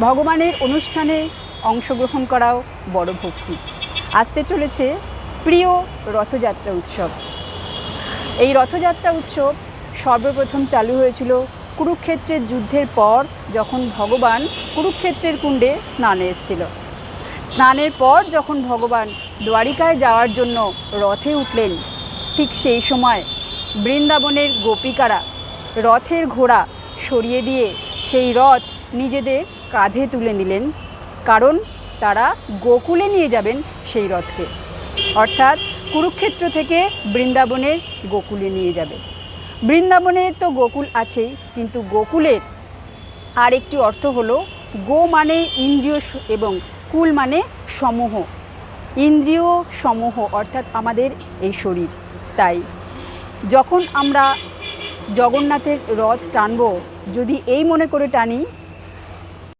ভগবানের অনুষ্ঠানে অংশগ্রহণ করাও বড় ভক্তি। আসতে চলেছে প্রিয় রথযাত্রা উৎসব। এই রথযাত্রা উৎসব সর্বপ্রথম চালু হয়েছিল কুরুক্ষেত্রের যুদ্ধের পর, যখন ভগবান কুরুক্ষেত্রের কুণ্ডে স্নানে এসেছিল। স্নানের পর যখন ভগবান দ্বারিকায় যাওয়ার জন্য রথে উঠলেন, ঠিক সেই সময় বৃন্দাবনের গোপিকারা রথের ঘোড়া সরিয়ে দিয়ে সেই রথ নিজেদের কাঁধে তুলে নিলেন, কারণ তারা গোকুলে নিয়ে যাবেন সেই রথকে। অর্থাৎ কুরুক্ষেত্র থেকে বৃন্দাবনের গোকুলে নিয়ে যাবে। বৃন্দাবনে তো গোকুল আছেই, কিন্তু গোকুলের আরেকটি অর্থ হলো গো মানে ইন্দ্রিয় এবং কুল মানে সমূহ, ইন্দ্রিয় সমূহ অর্থাৎ আমাদের এই শরীর। তাই যখন আমরা জগন্নাথের রথ টানব, যদি এই মনে করে টানি